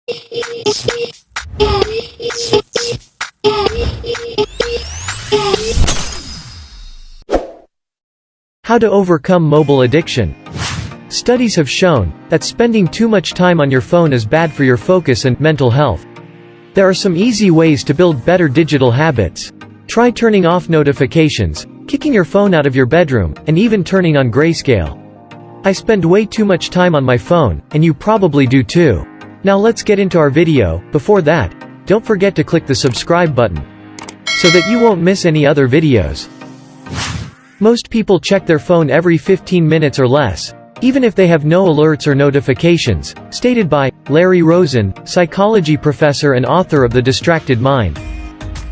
How to overcome mobile addiction. Studies have shown that spending too much time on your phone is bad for your focus and mental health. There are some easy ways to build better digital habits. Try turning off notifications, kicking your phone out of your bedroom, and even turning on grayscale. I spend way too much time on my phone, and you probably do too. Now let's get into our video. Before that, don't forget to click the subscribe button so that you won't miss any other videos. Most people check their phone every 15 minutes or less, even if they have no alerts or notifications, stated by Larry Rosen, psychology professor and author of The Distracted Mind.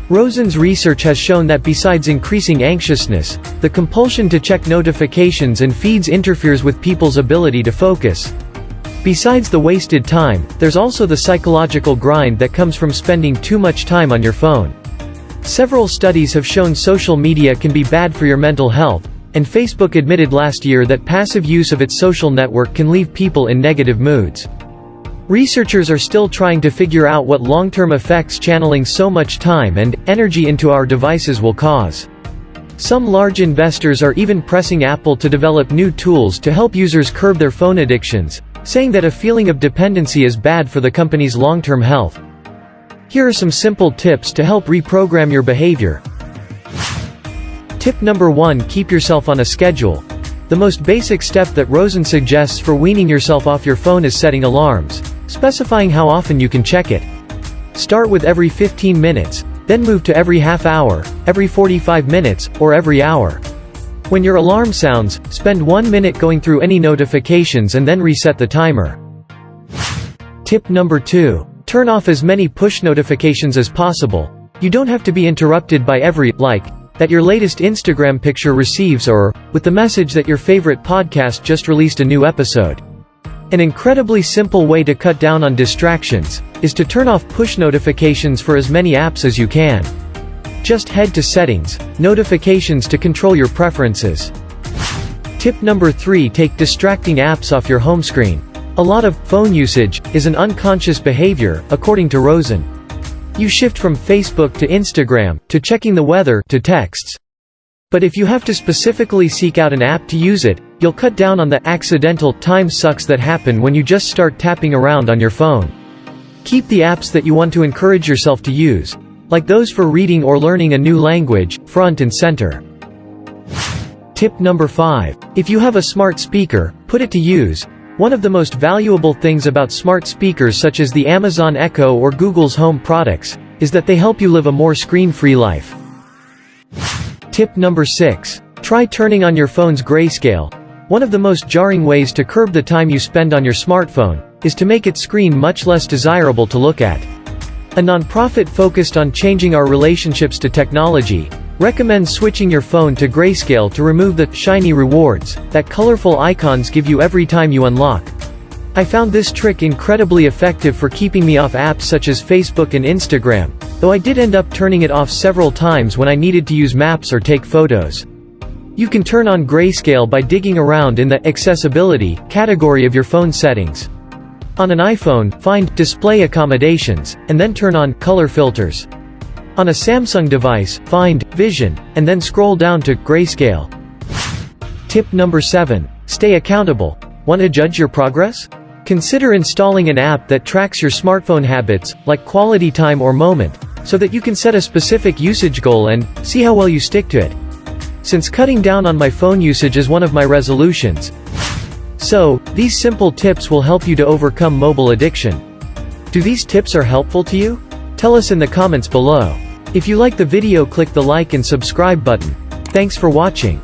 Rosen's research has shown that besides increasing anxiousness, the compulsion to check notifications and feeds interferes with people's ability to focus. Besides the wasted time, there's also the psychological grind that comes from spending too much time on your phone. Several studies have shown social media can be bad for your mental health, and Facebook admitted last year that passive use of its social network can leave people in negative moods. Researchers are still trying to figure out what long-term effects channeling so much time and energy into our devices will cause. Some large investors are even pressing Apple to develop new tools to help users curb their phone addictions, saying that a feeling of dependency is bad for the company's long-term health. Here are some simple tips to help reprogram your behavior. Tip number 1: keep yourself on a schedule. The most basic step that Rosen suggests for weaning yourself off your phone is setting alarms, specifying how often you can check it. Start with every 15 minutes, then move to every half hour, every 45 minutes, or every hour. When your alarm sounds, spend 1 minute going through any notifications and then reset the timer. Tip number 2: turn off as many push notifications as possible. You don't have to be interrupted by every like that your latest Instagram picture receives or with the message that your favorite podcast just released a new episode. An incredibly simple way to cut down on distractions is to turn off push notifications for as many apps as you can. Just head to Settings, Notifications to control your preferences. Tip number 3: take distracting apps off your home screen. A lot of phone usage is an unconscious behavior, according to Rosen. You shift from Facebook to Instagram, to checking the weather, to texts. But if you have to specifically seek out an app to use it, you'll cut down on the accidental time sucks that happen when you just start tapping around on your phone. Keep the apps that you want to encourage yourself to use, like those for reading or learning a new language, front and center. Tip number 5: if you have a smart speaker, put it to use. One of the most valuable things about smart speakers such as the Amazon Echo or Google's Home products is that they help you live a more screen-free life. Tip number 6: try turning on your phone's grayscale. One of the most jarring ways to curb the time you spend on your smartphone is to make its screen much less desirable to look at. A nonprofit focused on changing our relationships to technology recommends switching your phone to grayscale to remove the shiny rewards that colorful icons give you every time you unlock. I found this trick incredibly effective for keeping me off apps such as Facebook and Instagram, though I did end up turning it off several times when I needed to use maps or take photos. You can turn on grayscale by digging around in the Accessibility category of your phone settings. On an iPhone, find Display Accommodations, and then turn on Color Filters. On a Samsung device, find Vision, and then scroll down to Grayscale. Tip number 7: stay accountable. Want to judge your progress? Consider installing an app that tracks your smartphone habits, like Quality Time or Moment, so that you can set a specific usage goal and see how well you stick to it. Since cutting down on my phone usage is one of my resolutions, so these simple tips will help you to overcome mobile addiction. Do these tips are helpful to you? Tell us in the comments below. If you like the video, click the like and subscribe button. Thanks for watching.